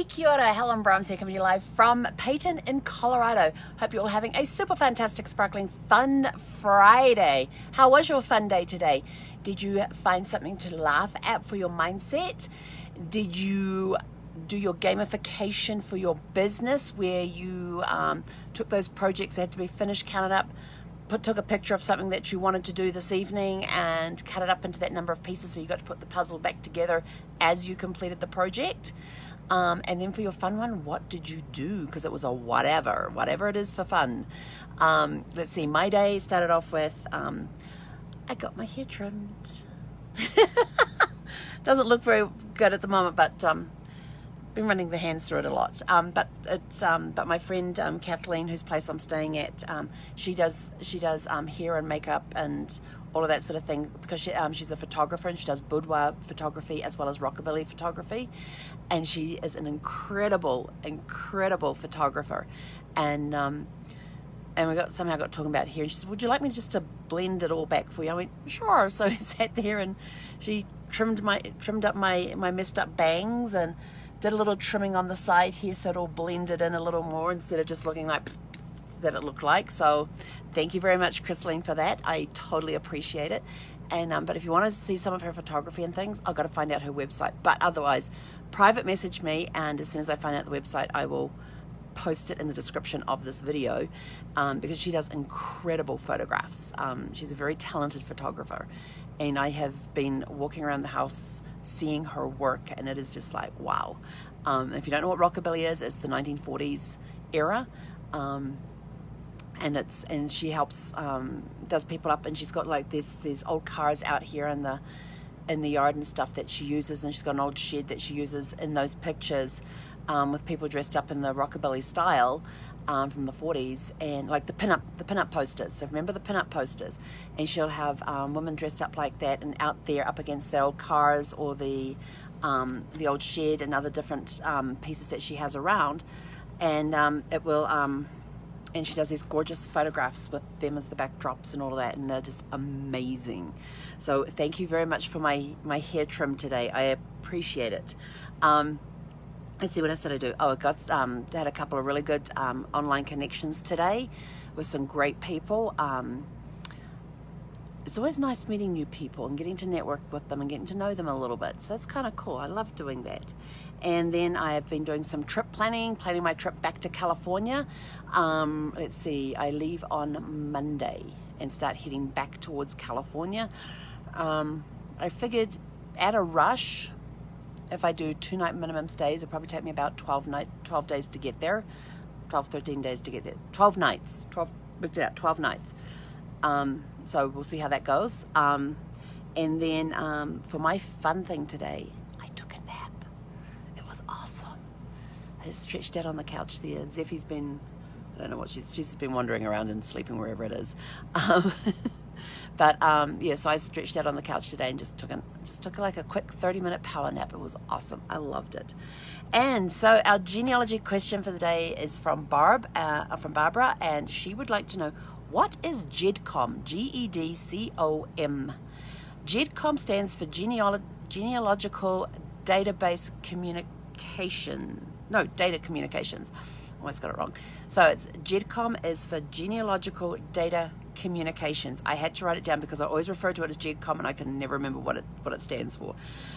Kia ora, Helen Brahms here, coming to you live from Peyton in Colorado. Hope you're all having a super fantastic, sparkling, fun Friday. How was your fun day today? Did you find something to laugh at for your mindset? Did you do your gamification for your business where you took those projects that had to be finished, counted up, took a picture of something that you wanted to do this evening and cut it up into that number of pieces so you got to put the puzzle back together as you completed the project? And then for your fun one, what did you do? Because it was a whatever it is for fun. Let's see, my day started off with, I got my hair trimmed. Doesn't look very good at the moment, but been running the hands through it a lot. But my friend Kathleen, whose place I'm staying at, she does hair and makeup and all of that sort of thing, because she's a photographer and she does boudoir photography as well as rockabilly photography, and she is an incredible photographer. And we somehow got talking about hair, and she said, would you like me just to blend it all back for you? I went, sure. So I sat there and she trimmed up my messed up bangs and did a little trimming on the side here so it all blended in a little more instead of just looking like that it looked like. So thank you very much, Christine, for that. I totally appreciate it. And but if you want to see some of her photography and things, I've got to find out her website. But otherwise, private message me, and as soon as I find out the website, I will post it in the description of this video, because she does incredible photographs. She's a very talented photographer, and I have been walking around the house seeing her work, and it is just like, wow. If you don't know what rockabilly is, it's the 1940s era. And she helps, does people up, and she's got like these old cars out here in the yard and stuff that she uses, and she's got an old shed that she uses in those pictures, with people dressed up in the rockabilly style, from the 40s, and like the pinup posters. So remember the pinup posters, and she'll have women dressed up like that and out there up against the old cars or the old shed and other different pieces that she has around, and it will. And she does these gorgeous photographs with them as the backdrops and all of that, and they're just amazing. So thank you very much for my hair trim today. I appreciate it. Let's see, what else did I do? Oh, I had a couple of really good online connections today with some great people. It's always nice meeting new people and getting to network with them and getting to know them a little bit. So that's kind of cool. I love doing that. And then I have been doing some trip planning my trip back to California. Let's see, I leave on Monday and start heading back towards California. I figured at a rush, if I do 2-night minimum stays, it'll probably take me about 12 days to get there. 13 days to get there. 12 nights. 12 nights. So we'll see how that goes. And then for my fun thing today, I took a nap. It was awesome. I just stretched out on the couch there. Zeffie's been, I don't know what she's been wandering around and sleeping wherever it is. But yeah, so I stretched out on the couch today and just took like a quick 30-minute power nap. It was awesome. I loved it. And so our genealogy question for the day is from Barbara, and she would like to know, what is GEDCOM? GEDCOM. GEDCOM stands for Genealogical Database Data Communications. Almost got it wrong. So it's GEDCOM is for Genealogical Data Communications. I had to write it down because I always refer to it as GEDCOM and I can never remember what it stands for.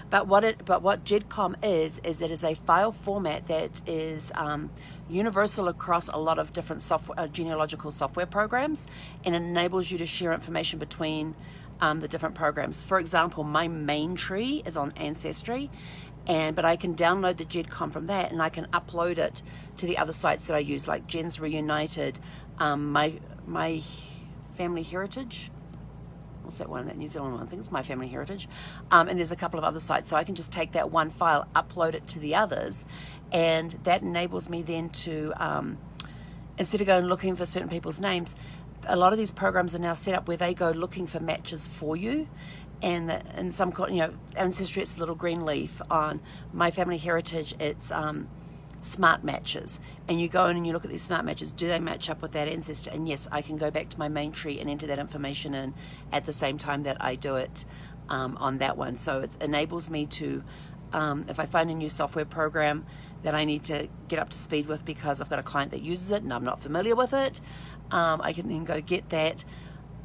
But what GEDCOM is it is a file format that is universal across a lot of different genealogical software programs, and it enables you to share information between the different programs. For example, my main tree is on Ancestry, but I can download the GEDCOM from that and I can upload it to the other sites that I use, like Gens Reunited, my Family Heritage. What's that one? That New Zealand one? I think it's My Family Heritage. And there's a couple of other sites. So I can just take that one file, upload it to the others, and that enables me then to, instead of going looking for certain people's names, a lot of these programs are now set up where they go looking for matches for you. And in some, Ancestry, it's the little green leaf. On My Family Heritage, it's smart matches, and you go in and you look at these smart matches. Do they match up with that ancestor? And yes, I can go back to my main tree and enter that information in at the same time that I do it on that one. So it enables me to If I find a new software program that I need to get up to speed with because I've got a client that uses it and I'm not familiar with it, I can then go get that,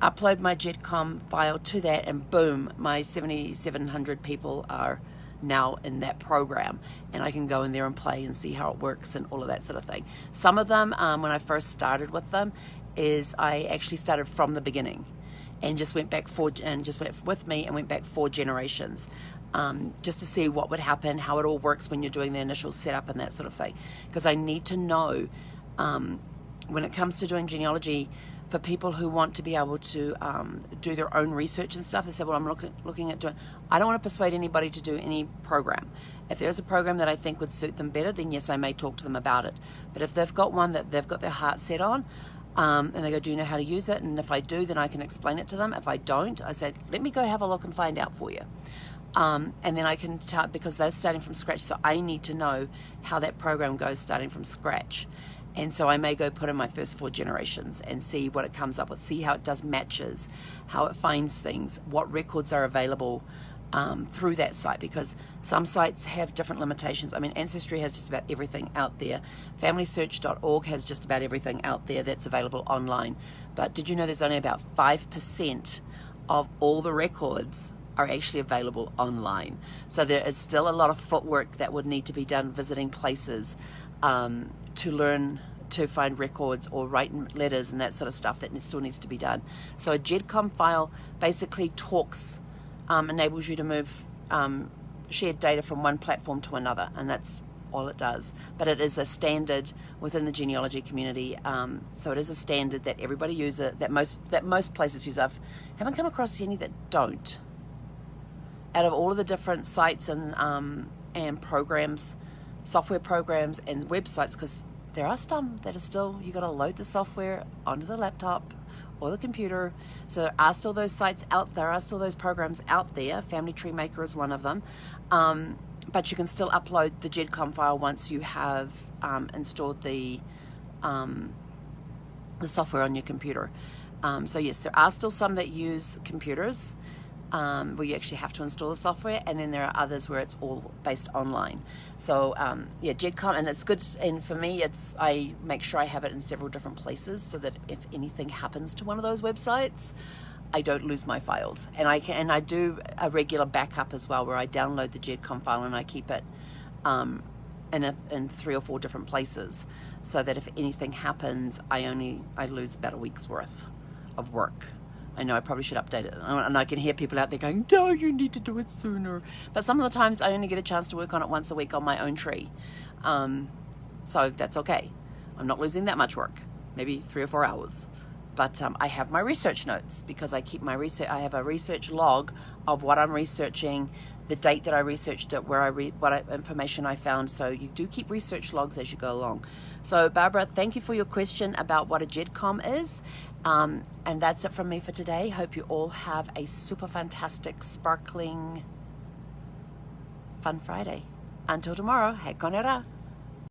upload my GEDCOM file to that, and boom, my 7,700 people are now in that program, and I can go in there and play and see how it works and all of that sort of thing. Some of them, when I first started with them, is I actually started from the beginning and just went back went back 4 generations, just to see what would happen, how it all works when you're doing the initial setup and that sort of thing, because I need to know when it comes to doing genealogy, for people who want to be able to do their own research and stuff. They say, well, I'm looking at doing, I don't want to persuade anybody to do any program. If there's a program that I think would suit them better, then yes, I may talk to them about it. But if they've got one that they've got their heart set on, and they go, do you know how to use it? And if I do, then I can explain it to them. If I don't, I said, let me go have a look and find out for you. And then I can start, because they're starting from scratch, so I need to know how that program goes starting from scratch. And so I may go put in my first 4 generations and see what it comes up with, see how it does matches, how it finds things, what records are available through that site, because some sites have different limitations. I mean, Ancestry has just about everything out there. FamilySearch.org has just about everything out there that's available online. But did you know there's only about 5% of all the records are actually available online? So there is still a lot of footwork that would need to be done, visiting places, to learn to find records or write letters and that sort of stuff that still needs to be done. So a GEDCOM file basically enables you to move shared data from one platform to another, and that's all it does. But it is a standard within the genealogy community, so it is a standard that everybody uses, that most places use. I haven't come across any that don't. Out of all of the different sites and programs, software programs and websites, because there are some that are still, you got to load the software onto the laptop or the computer. So there are still those sites out there, are still those programs out there. Family Tree Maker is one of them. But you can still upload the GEDCOM file once you have installed the software on your computer. So yes, there are still some that use computers, where you actually have to install the software, and then there are others where it's all based online. So yeah, GEDCOM, and it's good, and for me, I make sure I have it in several different places so that if anything happens to one of those websites, I don't lose my files. And I do a regular backup as well, where I download the GEDCOM file and I keep it in 3 or 4 different places, so that if anything happens, I lose about a week's worth of work. I know I probably should update it, and I can hear people out there going, no, you need to do it sooner. But some of the times I only get a chance to work on it once a week on my own tree. So that's okay. I'm not losing that much work, maybe 3 or 4 hours. But I have my research notes, because I keep my research. I have a research log of what I'm researching, the date that I researched it, what information I found. So you do keep research logs as you go along. So Barbara, thank you for your question about what a GEDCOM is. And that's it from me for today. Hope you all have a super fantastic, sparkling, fun Friday. Until tomorrow, he konera.